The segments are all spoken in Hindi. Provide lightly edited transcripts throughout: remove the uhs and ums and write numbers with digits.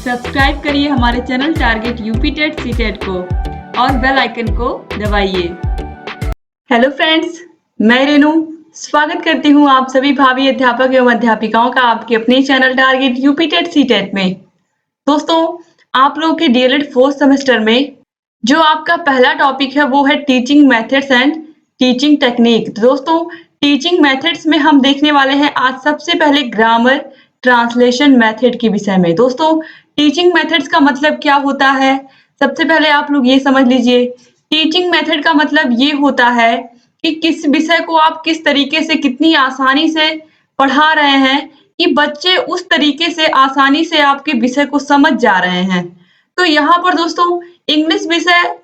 सब्सक्राइब करिए हमारे channel target UP TET CTET को और बेल आइकन को दबाइए। हेलो फ्रेंड्स, मैं रेनू स्वागत करती हूँ आप सभी भावी अध्यापक एवं अध्यापिकाओं का आपके अपने channel target UP TET CTET में। दोस्तों, आप लोगों के डीएलएड 4th सेमेस्टर में जो आपका पहला टॉपिक है वो है teaching methods and teaching technique. दोस्तों, टीचिंग मेथड्स में हम देखने वाले हैं आज सबसे पहले ग्रामर ट्रांसलेशन मेथड के विषय में। दोस्तों, टीचिंग मेथड्स का मतलब क्या होता है, सबसे पहले आप लोग ये समझ लीजिए। टीचिंग मेथड का मतलब ये होता है कि किस विषय को आप किस तरीके से कितनी आसानी से पढ़ा रहे हैं कि बच्चे उस तरीके से आसानी से आपके विषय को समझ जा रहे हैं। तो यहाँ पर दोस्तों इंग्लिश विषय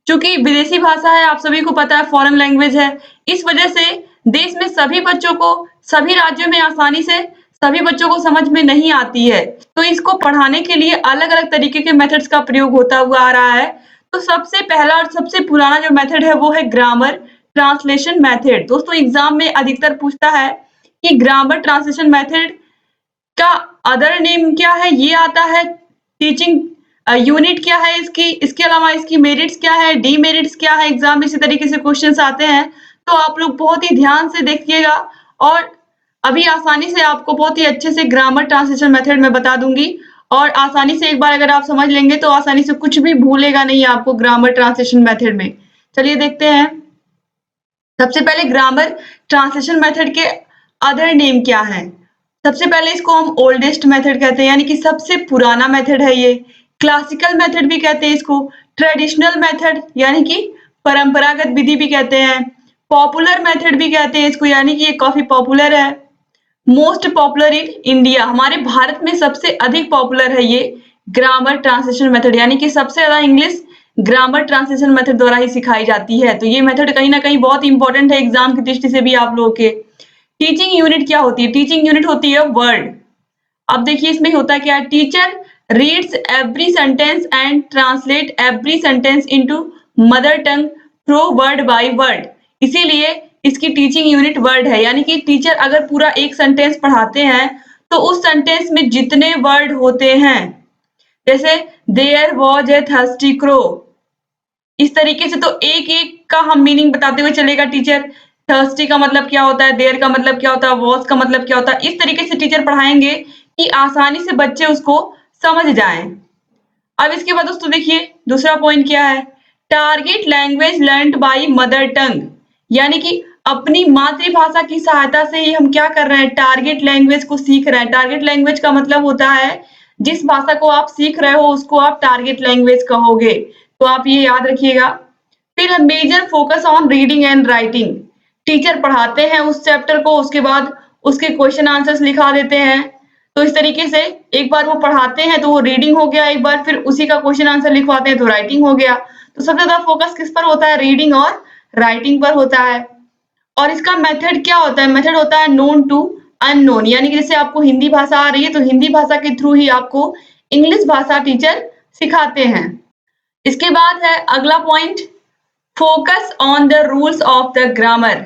चूंकि विदेशी भाषा है, आप सभी को पता है, फॉरेन लैंग्वेज है, इस वजह से देश में सभी बच्चों को सभी राज्यों में आसानी से सभी बच्चों को समझ में नहीं आती है। तो इसको पढ़ाने के लिए अलग-अलग तरीके के मेथड्स का प्रयोग होता हुआ आ रहा है। तो सबसे पहला और सबसे पुराना जो मेथड है वो है ग्रामर ट्रांसलेशन मेथड। दोस्तों, एग्जाम में अधिकतर पूछता है कि ग्रामर ट्रांसलेशन मेथड का अदर नेम क्या है, ये आता है। टीचिंग यूनिट क्या है इसकी, इसके अलावा इसकी मेरिट्स क्या है, डीमेरिट्स क्या है, एग्जाम में इसी तरीके से क्वेश्चंस आते हैं। तो आप लोग बहुत ही ध्यान से देखिएगा और अभी आसानी से आपको बहुत ही अच्छे से ग्रामर ट्रांसलेशन मेथड में बता दूंगी और आसानी से एक बार अगर आप समझ लेंगे तो आसानी से कुछ भी भूलेगा नहीं आपको ग्रामर ट्रांसलेशन मेथड में। चलिए देखते हैं। सबसे पहले ग्रामर ट्रांसलेशन मेथड के अदर नेम क्या है। सबसे पहले इसको हम ओल्डेस्ट मेथड कहते हैं, यानी कि सबसे पुराना मेथड है ये। क्लासिकल मेथड भी कहते हैं इसको, ट्रेडिशनल मेथड यानी कि परंपरागत विधि भी कहते हैं, पॉपुलर मेथड भी कहते हैं इसको, यानी कि ये काफी पॉपुलर है। मोस्ट पॉपुलर इन इंडिया, हमारे भारत में सबसे अधिक पॉपुलर है ये ग्रामर ट्रांसलेशन मेथड, यानी कि सबसे ज्यादा इंग्लिश ग्रामर ट्रांसलेशन मेथड द्वारा ही सिखाई जाती है। तो ये मेथड कहीं ना कहीं बहुत इंपॉर्टेंट है एग्जाम की दृष्टि से भी आप लोगों के। टीचिंग यूनिट क्या होती है? टीचिंग यूनिट होती है वर्ड। अब देखिए इसमें होता क्या है, teacher reads every sentence and translate every sentence into mother tongue through word by word. इसीलिए इसकी टीचिंग यूनिट वर्ड है, यानी कि टीचर अगर पूरा एक सेंटेंस पढ़ाते हैं तो उस सेंटेंस में जितने वर्ड होते हैं, जैसे there was a thirsty crow, इस तरीके से तो एक एक का हम मीनिंग बताते हुए चलेगा टीचर। थर्स्टी का मतलब क्या होता है, देयर का मतलब क्या होता है, वॉज का मतलब क्या होता है, इस तरीके से टीचर पढ़ाएंगे कि आसानी से बच्चे उसको समझ जाएं। अब इसके बाद दोस्तों देखिए दूसरा पॉइंट क्या है, target language learned by mother tongue, यानी कि अपनी मातृभाषा की सहायता से ही हम क्या कर रहे हैं, टारगेट लैंग्वेज को सीख रहे हैं। टारगेट लैंग्वेज का मतलब होता है जिस भाषा को आप सीख रहे हो उसको आप टारगेट लैंग्वेज कहोगे, तो आप ये याद रखिएगा। फिर major focus on reading and writing, teacher पढ़ाते हैं उस चैप्टर को, उसके बाद उसके क्वेश्चन आंसर्स लिखा देते हैं। तो इस तरीके से एक बार वो पढ़ाते हैं तो वो रीडिंग हो गया, एक बार फिर उसी का क्वेश्चन आंसर लिखवाते हैं तो राइटिंग हो गया। तो सबसे ज्यादा फोकस किस पर होता है, रीडिंग और राइटिंग पर होता है। और इसका मेथड क्या होता है, मेथड होता है नोन टू अननोन, यानी कि जैसे आपको हिंदी भाषा आ रही है तो हिंदी भाषा के थ्रू ही आपको इंग्लिश भाषा टीचर सिखाते हैं। इसके बाद है अगला point, focus on the rules of the grammar.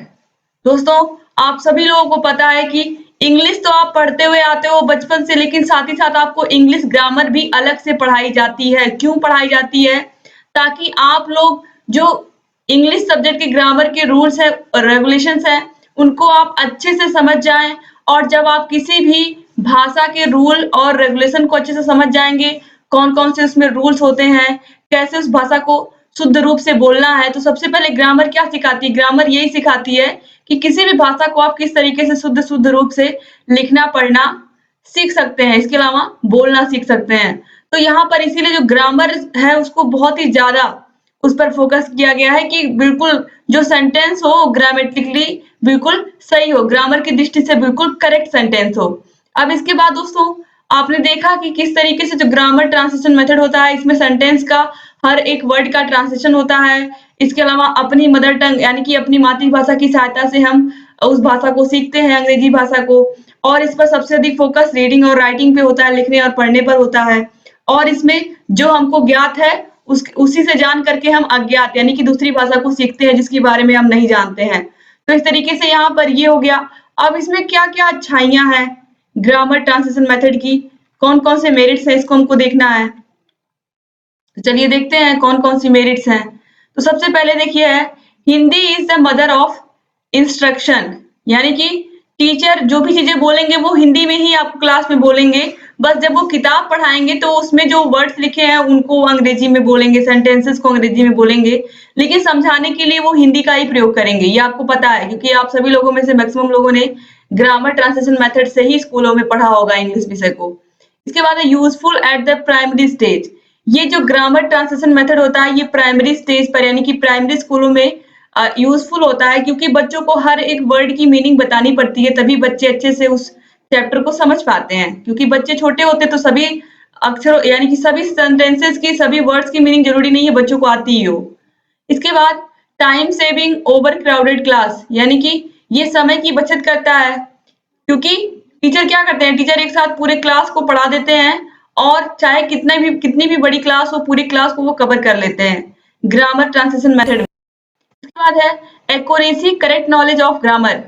दोस्तों, आप सभी लोगों को पता है कि इंग्लिश तो आप पढ़ते हुए आते हो बचपन से, लेकिन साथ ही साथ आपको इंग्लिश ग्रामर भी अलग से पढ़ाई जाती है। क्यों पढ़ाई जाती है? ताकि आप लोग जो इंग्लिश सब्जेक्ट के ग्रामर के रूल्स है और रेगुलेशंस है उनको आप अच्छे से समझ जाएं, और जब आप किसी भी भाषा के रूल और रेगुलेशन को अच्छे से समझ जाएंगे, कौन कौन से उसमें रूल्स होते हैं, कैसे उस भाषा को शुद्ध रूप से बोलना है, तो सबसे पहले ग्रामर क्या सिखाती है, ग्रामर यही सिखाती है कि किसी भी भाषा को आप किस तरीके से शुद्ध रूप से लिखना पढ़ना सीख सकते हैं, इसके अलावा बोलना सीख सकते हैं। तो यहाँ पर इसीलिए जो ग्रामर है उसको बहुत ही ज्यादा उस पर फोकस किया गया है कि बिल्कुल जो सेंटेंस हो ग्रामेटिकली बिल्कुल सही हो, ग्रामर की दृष्टि से बिल्कुल करेक्ट सेंटेंस हो। अब इसके बाद दोस्तों आपने देखा कि किस तरीके से जो ग्रामर ट्रांसलेशन मेथड होता है इसमें सेंटेंस का हर एक वर्ड का ट्रांसलेशन होता है। इसके अलावा अपनी मदर टंग यानी कि अपनी मातृभाषा की सहायता से हम उस भाषा को सीखते हैं, अंग्रेजी भाषा को, और इस पर सबसे अधिक फोकस रीडिंग और राइटिंग पे होता है, लिखने और पढ़ने पर होता है। और इसमें जो हमको ज्ञात है उसी से जान करके हम अज्ञात यानी कि दूसरी भाषा को सीखते हैं जिसके बारे में हम नहीं जानते हैं। तो इस तरीके से यहाँ पर ये हो गया। अब इसमें क्या क्या अच्छाइयां हैं ग्रामर ट्रांसलेशन मेथड की, कौन कौन से मेरिट्स हैं इसको हमको देखना है। तो चलिए देखते हैं कौन कौन सी मेरिट्स हैं। तो सबसे पहले देखिए है, Hindi is the mother of instruction, यानी कि टीचर जो भी चीजें बोलेंगे वो हिंदी में ही आपको क्लास में बोलेंगे। बस जब वो किताब पढ़ाएंगे तो उसमें जो वर्ड्स लिखे हैं उनको अंग्रेजी में बोलेंगे, सेंटेंसेस को अंग्रेजी में बोलेंगे, लेकिन समझाने के लिए वो हिंदी का ही प्रयोग करेंगे। ये आपको पता है क्योंकि आप सभी लोगों में से मैक्सिमम लोगों ने ग्रामर ट्रांसलेशन मेथड से ही स्कूलों में पढ़ा होगा इंग्लिश विषय को। इसके बाद है useful at the primary stage. ये जो ग्रामर ट्रांसलेशन मेथड होता है ये प्राइमरी स्टेज पर यानी कि प्राइमरी स्कूलों में यूजफुल होता है, क्योंकि बच्चों को हर एक वर्ड की मीनिंग बतानी पड़ती है, तभी बच्चे अच्छे से उस चैप्टर को समझ पाते हैं। क्योंकि बच्चे छोटे होते तो सभी अक्षरों यानी कि सभी सेंटेंसेस की, सभी वर्ड्स की मीनिंग जरूरी नहीं है बच्चों को आती ही हो। इसके बाद time saving over crowded class, यानी कि ये समय की बचत करता है, क्योंकि टीचर क्या करते हैं, टीचर एक साथ पूरे क्लास को पढ़ा देते हैं और चाहे कितनी भी बड़ी क्लास हो पूरी क्लास को वो कवर कर लेते हैं ग्रामर ट्रांसलेशन मेथड में। उसके बाद है accuracy correct knowledge of grammar.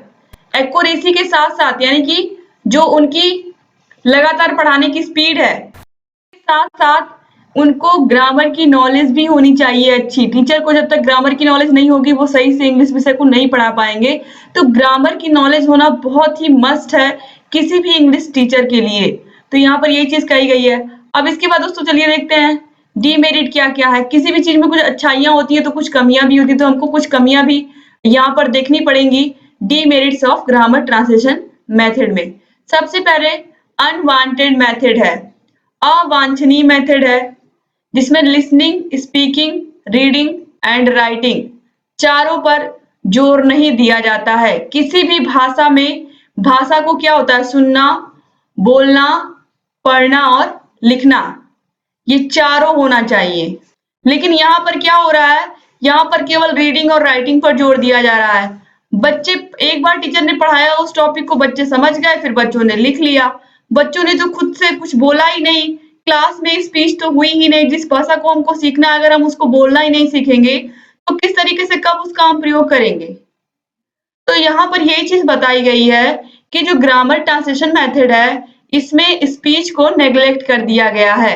Accuracy के साथ साथ यानी कि जो उनकी लगातार पढ़ाने की स्पीड है, साथ साथ उनको ग्रामर की नॉलेज भी होनी चाहिए अच्छी। टीचर को जब तक ग्रामर की नॉलेज नहीं होगी वो सही से इंग्लिश विषय को नहीं पढ़ा पाएंगे। तो ग्रामर की नॉलेज होना बहुत ही मस्ट है किसी भी इंग्लिश टीचर के लिए। तो यहाँ पर यही चीज कही गई है। अब इसके बाद दोस्तों चलिए देखते हैं डीमेरिट क्या क्या है। किसी भी चीज में कुछ अच्छाइयां होती है तो कुछ कमियां भी होती है, तो हमको कुछ कमियां भी यहाँ पर देखनी पड़ेंगी demerits of grammar translation method में। सबसे पहले अनवांटेड मेथड है, अवांछनीय मेथड है, जिसमें listening, speaking, reading and writing चारों पर जोर नहीं दिया जाता है। किसी भी भाषा में भाषा को क्या होता है, सुनना, बोलना, पढ़ना और लिखना, ये चारों होना चाहिए। लेकिन यहाँ पर क्या हो रहा है, यहाँ पर केवल रीडिंग और राइटिंग पर जोर दिया जा रहा है। बच्चे एक बार टीचर ने पढ़ाया उस टॉपिक को, बच्चे समझ गए, फिर बच्चों ने लिख लिया। बच्चों ने तो खुद से कुछ बोला ही नहीं, क्लास में स्पीच तो हुई ही नहीं। जिस भाषा को हमको सीखना है अगर हम उसको बोलना ही नहीं सीखेंगे तो किस तरीके से कब उसका हम प्रयोग करेंगे। तो यहाँ पर यही चीज बताई गई है कि जो ग्रामर ट्रांसलेशन मेथड है इसमें स्पीच को नेग्लेक्ट कर दिया गया है।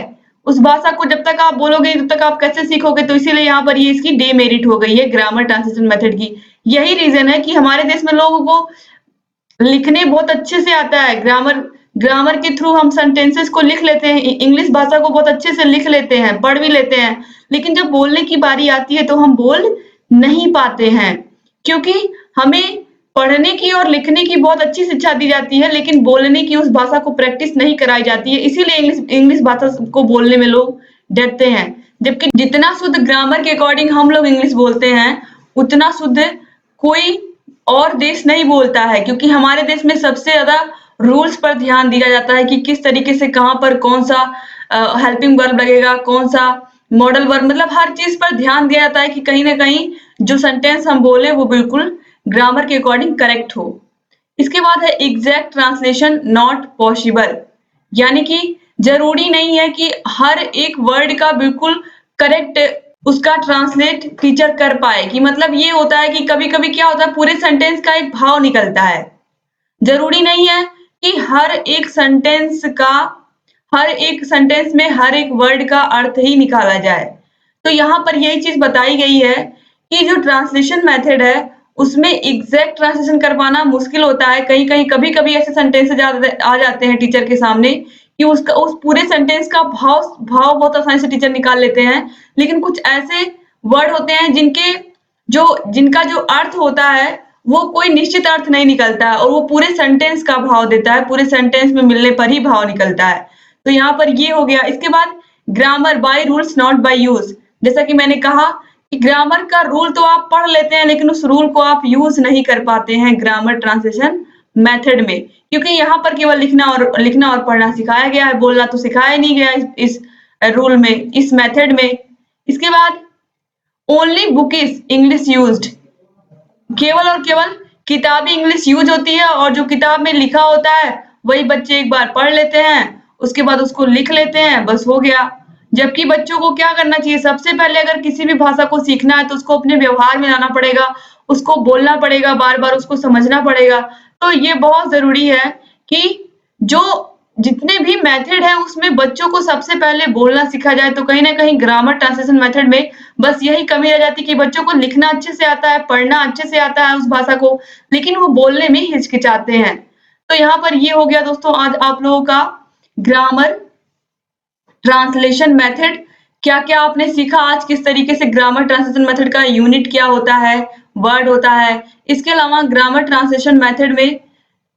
उस भाषा को जब तक आप बोलोगे तब तक आप कैसे सीखोगे, तो इसीलिए यहाँ पर ये इसकी डेमेरिट हो गई है ग्रामर ट्रांसलेशन मेथड की। यही रीजन है कि हमारे देश में लोगों को लिखने बहुत अच्छे से आता है, ग्रामर के थ्रू हम सेंटेंसेस को लिख लेते हैं, इंग्लिश भाषा को बहुत अच्छे से लिख लेते हैं, पढ़ भी लेते हैं, लेकिन जब बोलने की बारी आती है तो हम बोल नहीं पाते हैं, क्योंकि हमें पढ़ने की और लिखने की बहुत अच्छी शिक्षा दी जाती है, लेकिन बोलने की उस भाषा को प्रैक्टिस नहीं कराई जाती है। इसीलिए इंग्लिश भाषा को बोलने में लोग डरते हैं। जबकि जितना शुद्ध ग्रामर के अकॉर्डिंग हम लोग इंग्लिश बोलते हैं उतना शुद्ध कोई और देश नहीं बोलता है, क्योंकि हमारे देश में सबसे ज्यादा रूल्स पर ध्यान दिया जाता है कि किस तरीके से कहाँ पर कौन सा हेल्पिंग वर्ब लगेगा, कौन सा मॉडल वर्ब, मतलब हर चीज पर ध्यान दिया जाता है कि कहीं ना कहीं जो सेंटेंस हम बोले वो बिल्कुल ग्रामर के अकॉर्डिंग करेक्ट हो। इसके बाद है एग्जैक्ट ट्रांसलेशन नॉट पॉसिबल, यानी कि जरूरी नहीं है कि हर एक वर्ड का बिल्कुल करेक्ट उसका ट्रांसलेट टीचर कर पाए। कि मतलब ये होता है कि कभी कभी क्या होता है पूरे सेंटेंस का एक भाव निकलता है, जरूरी नहीं है कि हर एक सेंटेंस में हर एक वर्ड का अर्थ ही निकाला जाए। तो यहाँ पर यही चीज बताई गई है कि जो ट्रांसलेशन मेथड है उसमें एग्जैक्ट ट्रांसलेशन करवाना मुश्किल होता है। कहीं कहीं कभी कभी ऐसे सेंटेंस आ जाते हैं टीचर के सामने कि उसका उस पूरे सेंटेंस का भाव बहुत आसानी से टीचर निकाल लेते हैं, लेकिन कुछ ऐसे वर्ड होते हैं जिनका जो अर्थ होता है वो कोई निश्चित अर्थ नहीं निकलता है और वो पूरे सेंटेंस का भाव देता है, पूरे सेंटेंस में मिलने पर ही भाव निकलता है। तो यहाँ पर ये हो गया। इसके बाद grammar by rules not by use, जैसा कि मैंने कहा कि ग्रामर का रूल तो आप पढ़ लेते हैं लेकिन उस रूल को आप यूज नहीं कर पाते हैं ग्रामर ट्रांसलेशन मेथड में, क्योंकि यहाँ पर केवल लिखना और पढ़ना सिखाया गया है, बोलना तो सिखाया नहीं गया इस रूल में, इस मेथड में। इसके बाद only book is English used, केवल और केवल किताबी इंग्लिश यूज होती है और जो किताब में लिखा होता है वही बच्चे एक बार पढ़ लेते हैं, उसके बाद उसको लिख लेते हैं, बस हो गया। जबकि बच्चों को क्या करना चाहिए, सबसे पहले अगर किसी भी भाषा को सीखना है तो उसको अपने व्यवहार में लाना पड़ेगा, उसको बोलना पड़ेगा, बार बार उसको समझना पड़ेगा। तो ये बहुत जरूरी है कि जो जितने भी मेथड है उसमें बच्चों को सबसे पहले बोलना सिखा जाए तो कहीं ना कहीं ग्रामर ट्रांसलेशन मेथड में बस यही कमी रह जाती कि बच्चों को लिखना अच्छे से आता है, पढ़ना अच्छे से आता है उस भाषा को, लेकिन वो बोलने में हिचकिचाते हैं। तो यहाँ पर ये हो गया दोस्तों आज आप लोगों का ग्रामर ट्रांसलेशन मेथड। क्या-क्या आपने सीखा आज, किस तरीके से ग्रामर ट्रांसलेशन मेथड का यूनिट क्या होता है, वर्ड होता है। इसके अलावा ग्रामर ट्रांसलेशन मेथड में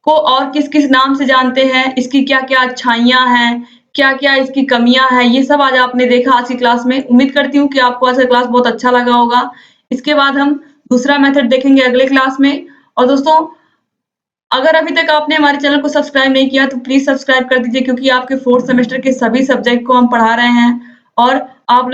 को और किस-किस नाम से जानते हैं, इसकी क्या-क्या अच्छाइयाँ हैं, क्या-क्या इसकी कमियाँ हैं, ये सब आज आपने देखा आज की क्लास में। उम्मीद करती हूँ कि आपको आज का क्लास बहुत अच्छा लगा होगा। इसके बाद हम दूसरा मेथड देखेंगे अगले क्लास में। और दोस्तों, अगर अभी तक आपने हमारे चैनल को सब्सक्राइब नहीं किया तो प्लीज सब्सक्राइब कर दीजिए, क्योंकि आपके 4th सेमेस्टर के सभी सब्जेक्ट को हम पढ़ा रहे हैं और आप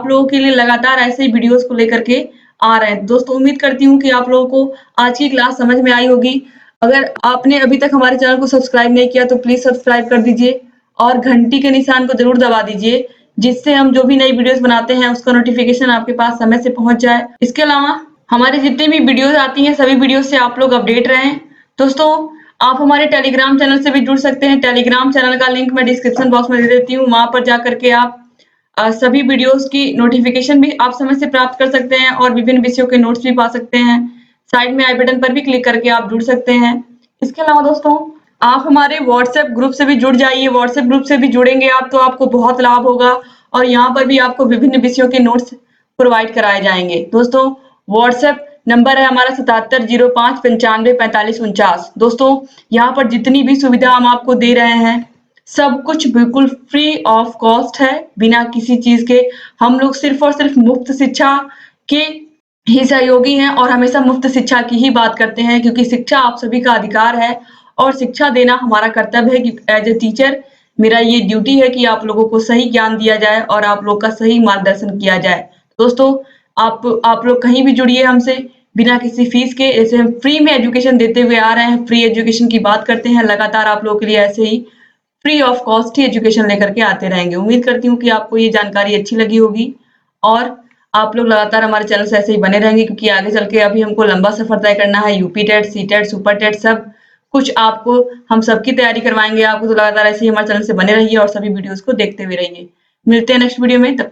लोगों के लिए लगातार ऐसे ही वीडियोस को लेकर के आ रहे हैं। दोस्तों, उम्मीद करती हूँ कि आप लोगों को आज की क्लास समझ में आई होगी। अगर आपने अभी तक हमारे चैनल को सब्सक्राइब नहीं किया तो प्लीज सब्सक्राइब कर दीजिए और घंटी के निशान को जरूर दबा दीजिए, जिससे हम जो भी नई वीडियोस बनाते हैं उसका नोटिफिकेशन आपके पास समय से पहुंच जाए। इसके अलावा हमारे जितनी भी वीडियोस आती हैं सभी वीडियोस से आप लोग अपडेट रहें। दोस्तों, आप हमारे टेलीग्राम चैनल से भी जुड़ सकते हैं। टेलीग्राम चैनल का लिंक मैं डिस्क्रिप्शन बॉक्स में दे देती हूँ। वहां पर जाकर के आप सभी वीडियोस की नोटिफिकेशन भी आप समय से प्राप्त कर सकते हैं और विभिन्न विषयों के नोट्स भी पा सकते हैं। साइड में आई बटन पर भी क्लिक करके आप जुड़ सकते हैं। इसके अलावा दोस्तों, आप हमारे व्हाट्सएप ग्रुप से भी जुड़ जाइए। व्हाट्सएप ग्रुप से भी जुड़ेंगे आप तो आपको बहुत लाभ होगा और यहाँ पर भी आपको विभिन्न विषयों के नोट्स प्रोवाइड कराए जाएंगे। दोस्तों, व्हाट्सएप नंबर है हमारा 7705954549। दोस्तों, यहाँ पर जितनी भी सुविधा हम आपको दे रहे हैं सब कुछ बिल्कुल फ्री ऑफ कॉस्ट है, बिना किसी चीज के। हम लोग सिर्फ और सिर्फ मुफ्त शिक्षा के ही सहयोगी हैं और हमेशा मुफ्त शिक्षा की ही बात करते हैं, क्योंकि शिक्षा आप सभी का अधिकार है और शिक्षा देना हमारा कर्तव्य है कि एज ए टीचर मेरा ये ड्यूटी है कि आप लोगों को सही ज्ञान दिया जाए और आप लोग का सही मार्गदर्शन किया जाए। दोस्तों, आप लोग कहीं भी जुड़िए हमसे बिना किसी फीस के। ऐसे हम फ्री में एजुकेशन देते हुए आ रहे हैं, फ्री एजुकेशन की बात करते हैं लगातार आप लोगों के लिए, ऐसे ही फ्री ऑफ कॉस्ट ही एजुकेशन लेकर के आते रहेंगे। उम्मीद करती हूँ कि आपको ये जानकारी अच्छी लगी होगी और आप लोग लगातार हमारे चैनल से ऐसे ही बने रहेंगे, क्योंकि आगे चल के अभी हमको लंबा सफर तय करना है। UP TET, C TET, super TET सब कुछ आपको हम सबकी तैयारी करवाएंगे। आपको तो लगातार ऐसे ही हमारे चैनल से बने रहिए और सभी वीडियोस को देखते हुए रहिए। मिलते हैं नेक्स्ट वीडियो में, तब तक